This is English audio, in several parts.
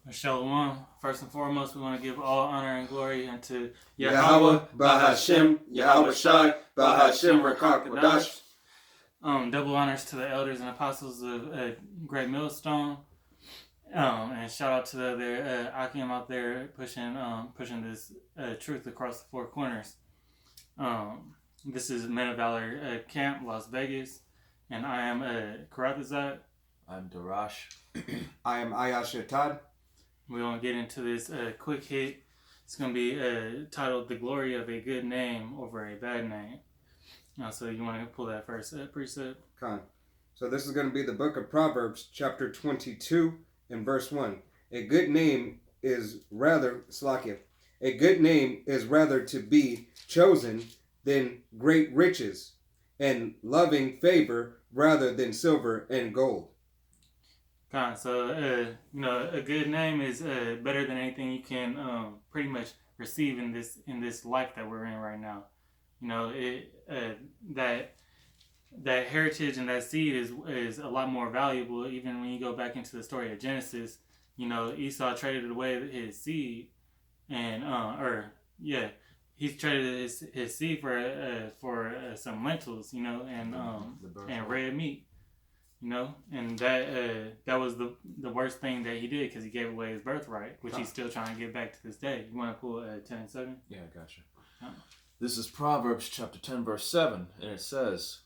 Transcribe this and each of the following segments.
Shalom. First and foremost, we want to give all honor and glory unto Yahweh, Bahashem, Yahweh Shai, Bahashem, Rakak Wadash. Double honors to the elders and apostles of Great Millstone. And shout out to the other Akim out there pushing this truth across the four corners. This is Men of Valor Camp, Las Vegas, and I am Karatazat. I'm Darash. I am Ayashatad. We're going to get into this quick hit. It's going to be titled The Glory of a Good Name Over a Bad Name. So you want to pull that first precept? Con. So this is going to be the book of Proverbs, chapter 22, and verse 1. A good name is rather, Slakia, a good name is rather to be chosen than great riches, and loving favor rather than silver and gold. So, a good name is better than anything you can pretty much receive in this life that we're in right now. That heritage and that seed is a lot more valuable. Even when you go back into the story of Genesis, Esau traded away his seed, and he traded his seed for some lentils, and red meat. And that was the worst thing that he did, because he gave away his birthright, which he's still trying to get back to this day. You want to pull 10 and 7? Yeah, I gotcha. This is Proverbs chapter 10, verse 7, and it says,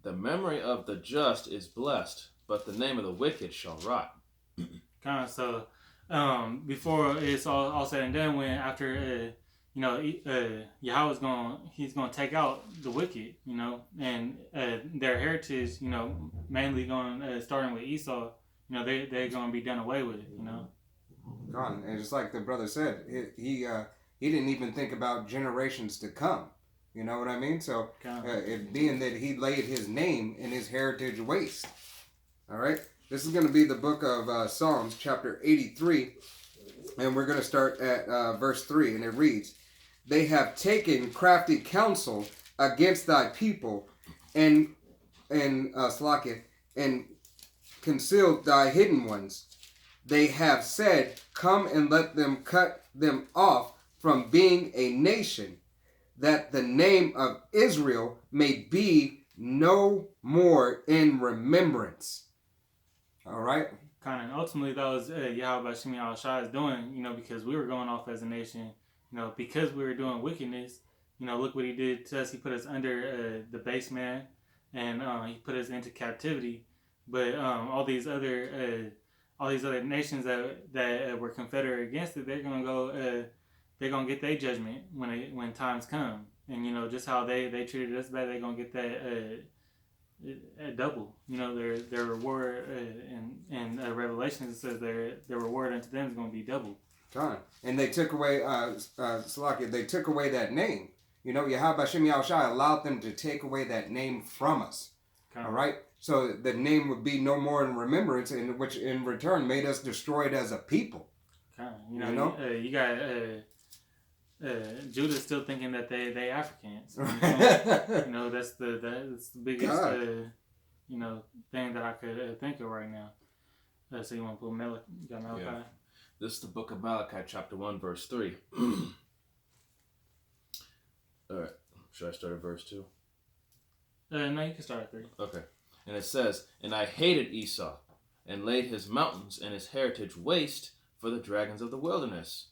"The memory of the just is blessed, but the name of the wicked shall rot." So before it's all said and done, when after Yahweh's he's gonna take out the wicked, and their heritage, mainly starting with Esau, they're gonna be done away with, Gone. And just like the brother said, he didn't even think about generations to come. You know what I mean? So it being that he laid his name in his heritage waste. All right. This is going to be the book of Psalms, chapter 83, and we're going to start at verse 3, and it reads, "They have taken crafty counsel against thy people, and concealed thy hidden ones. They have said, Come and let them cut them off from being a nation, that the name of Israel may be no more in remembrance." All right. And ultimately, that was Yahweh Shem Yahweh Shai is doing, because we were going off as a nation, because we were doing wickedness. Look what he did to us. He put us under the base man, and he put us into captivity. But all these other nations that were confederate against it, they're gonna go. They're gonna get their judgment when times come. And just how they treated us bad, they're gonna get that double. Their reward in Revelations, it says their reward unto them is gonna be double. And they took away Salakia, they took away that name. Yahweh Shem Yahweh Shai allowed them to take away that name from us. All right? So the name would be no more in remembrance, and which in return made us destroyed as a people. You got Judah still thinking that they Africans. That's the biggest thing that I could think of right now. So you want to pull Malachi? Yeah. This is the book of Malachi, chapter 1, verse 3. All right. Should I start at verse 2? No, you can start at 3. Okay. And it says, "And I hated Esau, and laid his mountains and his heritage waste for the dragons of the wilderness."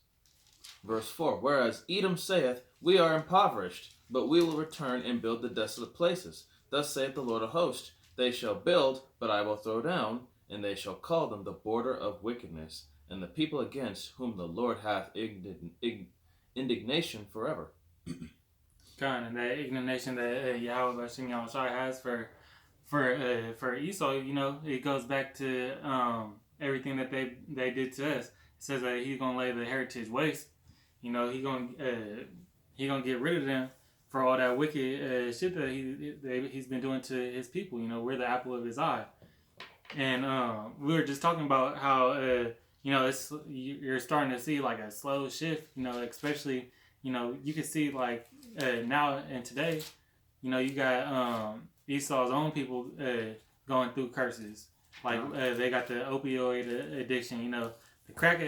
Verse 4, "Whereas Edom saith, We are impoverished, but we will return and build the desolate places. Thus saith the Lord of hosts, They shall build, but I will throw down, and they shall call them the border of wickedness, and the people against whom the Lord hath indignation forever." And that indignation that Yahweh Shem Yahweh Shai has for Esau, it goes back to everything that they did to us. It says that he's gonna lay the heritage waste. He gonna get rid of them for all that wicked shit that he's been doing to his people. We're the apple of his eye. And we were just talking about how it's you're starting to see like a slow shift. Especially you can see like now and today. You got Esau's own people going through curses. Like they got the opioid addiction. the crack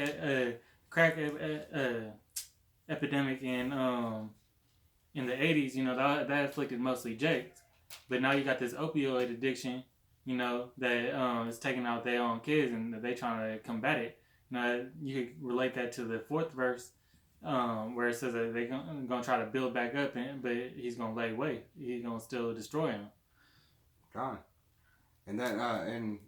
epidemic in the 80s, you know, that afflicted mostly Jakes. But now you got this opioid addiction, you know, that is taking out their own kids and they trying to combat it. Now you could relate that to the 4th verse, where it says that they're gonna try to build back up, but he's gonna lay waste. He's gonna still destroy him. God. And that, in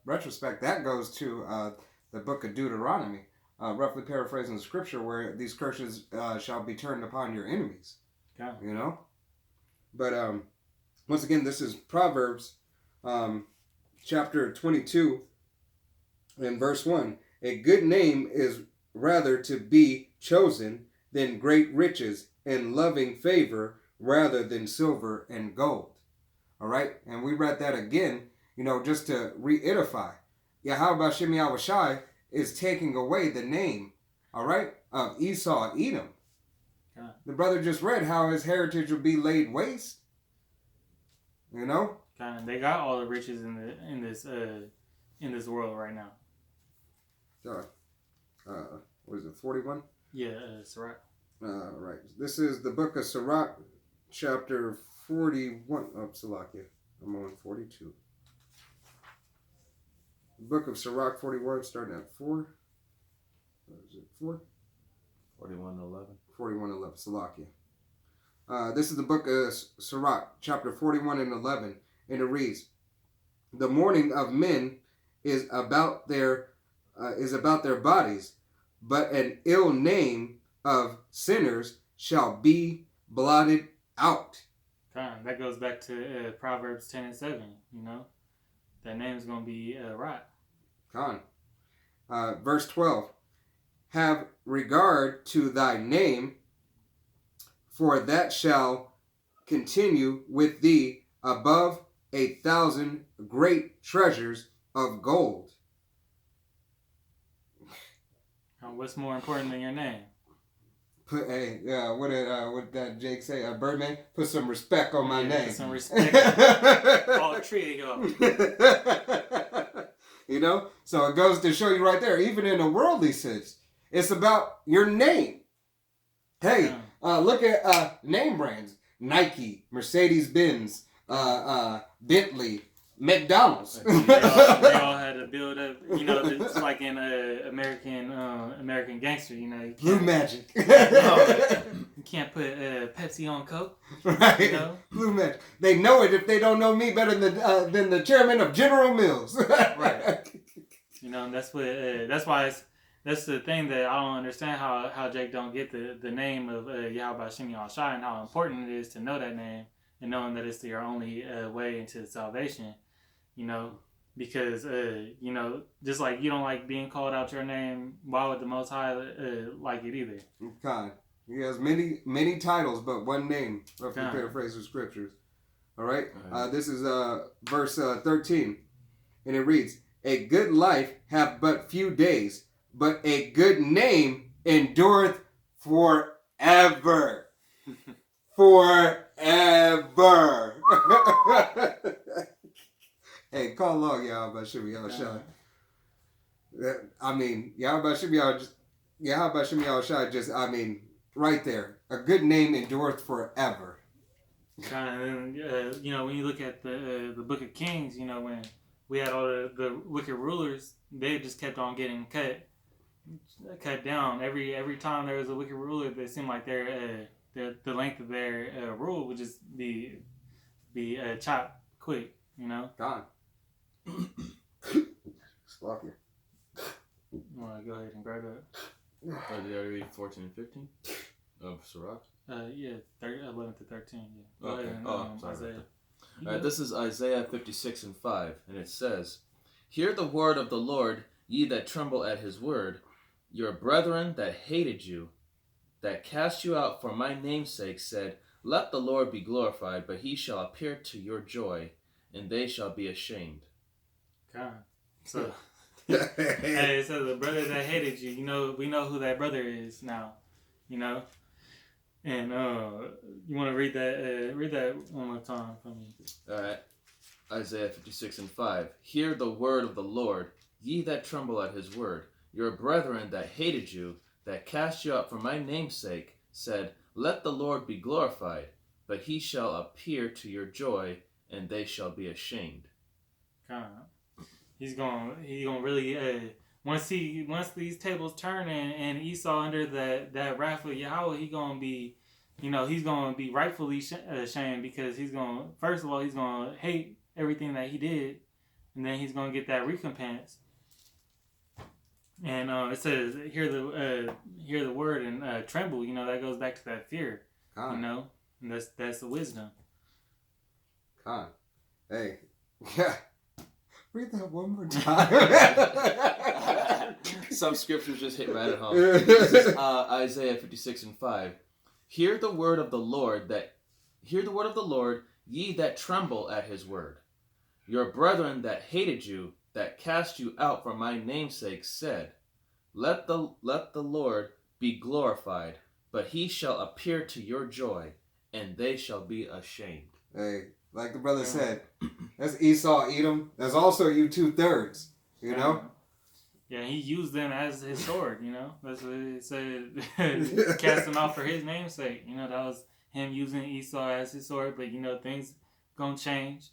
retrospect, that goes to the book of Deuteronomy, roughly paraphrasing the scripture, where these curses shall be turned upon your enemies. God. You know? But once again, this is Proverbs chapter 22 and verse 1. A good name is rather to be chosen than great riches, and loving favor rather than silver and gold. All right? And we read that again, you know, just to reiterify. Yahweh Shem Yahushai is taking away the name, all right, of Esau, Edom. Yeah. The brother just read how his heritage would be laid waste. You know? God, they got all the riches in this world right now. What is it, 41? Yeah, Sirach. Right. This is the book of Sirach, chapter 41. Oh, Salakia. I'm on 42. The book of Sirach 41, starting at 4. Is it 4? 41:11. 41:11. Salakia. This is the book of Sirach, chapter 41 and 11, and it reads, "The mourning of men is about their bodies, but an ill name of sinners shall be blotted out." God, that goes back to Proverbs 10 and 7. You know, that name's gonna be rot. Con. Verse 12. "Have regard to thy name, for that shall continue with thee above 1,000 great treasures of gold." What's more important than your name? Put what did Jake say? Birdman, put some respect on my name. Put some respect. All three of y'all. You know, so it goes to show you right there. Even in a worldly sense, it's about your name. Hey, look at name brands: Nike, Mercedes-Benz, Bentley, McDonald's. They all had to build up, you know, just like in American Gangster, you know. Blue Magic. You can't put Pepsi on Coke. Right. You know? Blue Magic. They know it if they don't know me better than the chairman of General Mills. Right. You know, and that's why that's the thing that I don't understand how Jake don't get the name of Yahweh Shem Yahushai, and how important it is to know that name and knowing that it's your only way into salvation. You know, because you know, just like you don't like being called out your name, why would the Most High like it either? God, he has many titles, but one name. Roughly paraphrase the scriptures. All right. This is verse 13, and it reads, "A good life hath but few days, but a good name endureth forever." Forever. Hey, call along, Yahweh Shem Yahushai. I mean, Yahweh Shem Yahushai just, I mean, right there. A good name endureth forever. And you know, when you look at the Book of Kings, you know, when we had all the wicked rulers, they just kept on getting cut down. Every time there was a wicked ruler, it seemed like the length of their rule would just be chopped quick, you know? Gone. Sloppy. You want to go ahead and grab it? Did you already read 14 and 15 of Sirach? Yeah, 11 to 13. Yeah. Okay. Sorry. Isaiah. All right, this is Isaiah 56 and 5, and it says, "Hear the word of the Lord, ye that tremble at his word, your brethren that hated you, that cast you out for my name's sake, said, Let the Lord be glorified, but he shall appear to your joy, and they shall be ashamed." God. So, hey, so the brother that hated you, you know, we know who that brother is now, you know? And you want to read that one more time for me? All right. Isaiah 56 and 5. "Hear the word of the Lord, ye that tremble at his word, Your brethren that hated you, that cast you out for my name's sake, said, Let the Lord be glorified, but he shall appear to your joy, and they shall be ashamed. He's gonna really once these tables turn and Esau under that wrath of Yahweh, he's gonna be rightfully ashamed, because he's gonna hate everything that he did, and then he's gonna get that recompense. And it says, hear the word and tremble. That goes back to that fear. And that's the wisdom. Hey, yeah. Read that one more time. Some scriptures just hit right at home. This is Isaiah 56:5. Hear the word of the Lord, ye that tremble at his word. Your brethren that hated you, that cast you out for my name's sake, said, Let the Lord be glorified, but he shall appear to your joy, and they shall be ashamed. Hey, like the brother said, that's Esau, Edom. That's also you 2/3. You know? Yeah, he used them as his sword. That's what it said. Cast them out for his namesake. That was him using Esau as his sword. But things gonna change,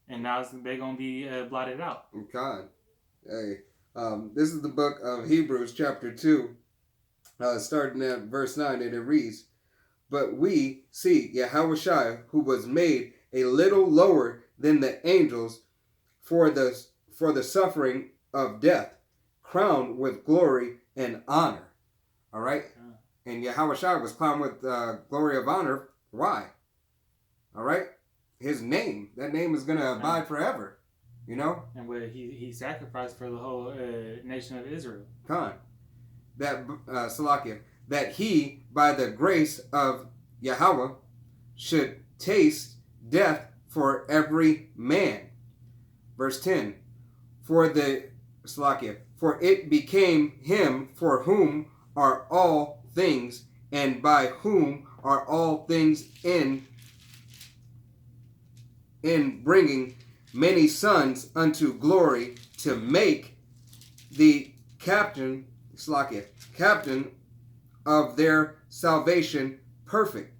and now they're gonna be blotted out. God, hey, this is the book of Hebrews, chapter 2, starting at verse 9, and it reads, But we see Yahushua, who was made a little lower than the angels for the suffering of death, crowned with glory and honor. All right? And Yahushua was crowned with glory of honor. Why? All right? His name. That name is going to abide forever. And where he sacrificed for the whole nation of Israel. That he, by the grace of Yahweh, should taste death for every man. Verse 10. For it became him for whom are all things, and by whom are all things, in bringing many sons unto glory, to make the captain of their salvation perfect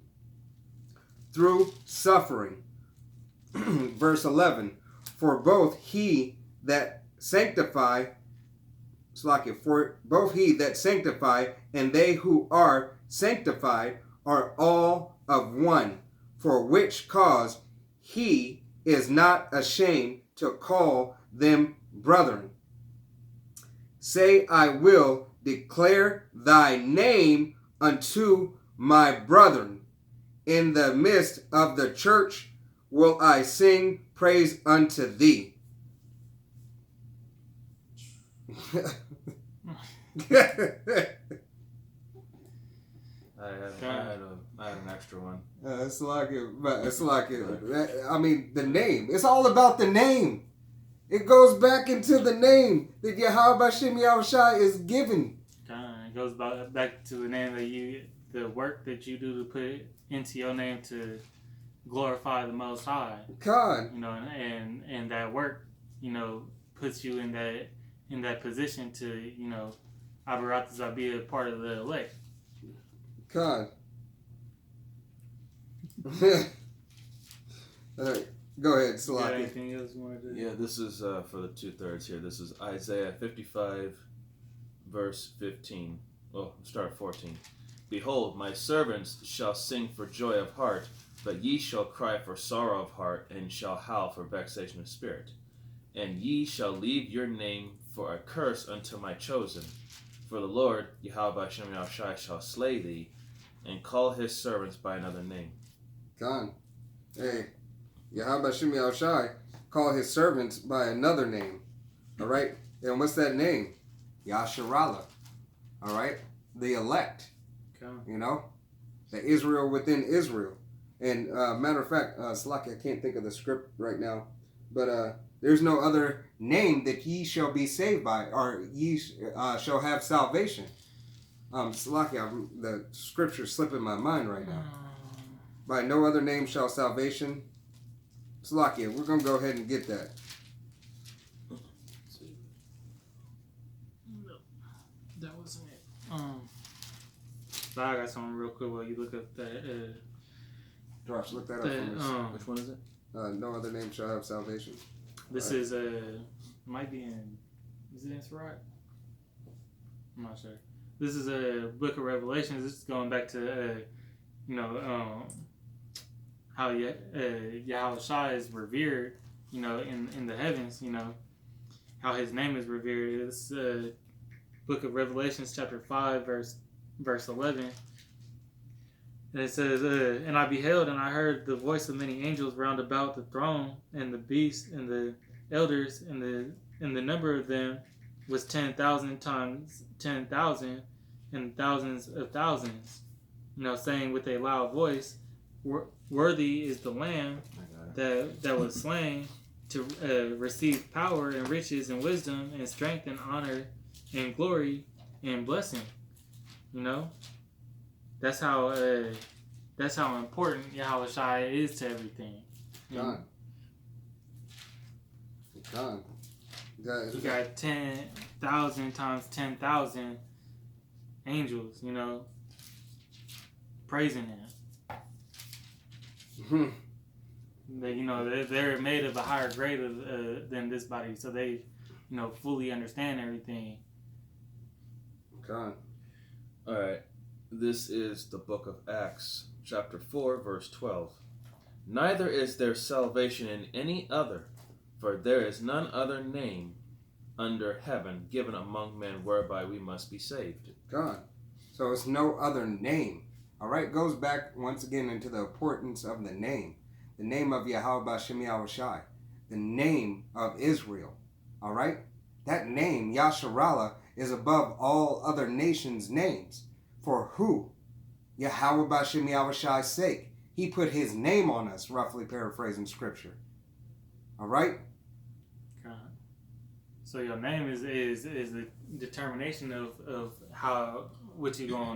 through suffering. Verse 11. For both he that sanctify and they who are sanctified are all of one, for which cause he is not ashamed to call them brethren. Say, I will declare thy name unto my brethren. In the midst of the church will I sing praise unto thee. I had an extra one. It's like I mean, the name. It's all about the name. It goes back into the name that Yahweh Bashem Yahushua is given. It goes back to the name the work that you do to put it into your name to glorify the Most High. God. And that work, puts you in that position to, Abaratazah, be a part of the elect. God. All right. Go ahead, Salaki. Anything else you want to do? Yeah, this is for the 2/3 here. This is Isaiah 55, verse 15. Oh, start 14. Behold, my servants shall sing for joy of heart, but ye shall cry for sorrow of heart, and shall howl for vexation of spirit. And ye shall leave your name for a curse unto my chosen. For the Lord, Yahweh Hashem Yahushai, shall slay thee, and call his servants by another name. God. Hey, Yahweh Hashem Yahushai call his servants by another name. All right? And what's that name? Yasharallah. All right? The elect. Okay. The Israel within Israel. And matter of fact, Salaki, I can't think of the script right now, but there's no other name that ye shall be saved by, or ye shall have salvation. Salaki, the scripture's slipping my mind right now. By no other name shall salvation. Salaki, we're going to go ahead and get that. That wasn't it. But I got something real quick while you look up that. Josh, look that up for me. Which one is it? No other name shall have salvation. This is might be in. Is it in Sirach? I'm not sure. This is a book of Revelations. This is going back to how Yahweh Shai is revered, in the heavens, how his name is revered. It's book of Revelations chapter 5 verse 11. And it says, and I beheld and I heard the voice of many angels round about the throne and the beast and the elders, and the number of them was 10,000 times 10,000 and thousands of thousands, saying with a loud voice, worthy is the Lamb that was slain to receive power and riches and wisdom and strength and honor and glory and blessing. That's how important Yahweh Shai is to everything. God. You got 10,000 times 10,000 angels, praising him. They're made of a higher grade than this body, so they, fully understand everything. God. All right. This is the book of Acts, chapter 4, verse 12. Neither is there salvation in any other, for there is none other name under heaven given among men whereby we must be saved. God. So it's no other name. All right, goes back once again into the importance of the name of Yahweh B'Shem Yahweh Shai, the name of Israel. All right, that name Yasharallah is above all other nations' names. For who? Yahweh B'Shem Yahweh Shai's sake. He put his name on us, roughly paraphrasing scripture. All right. God. So your name is the determination of what you're going to do.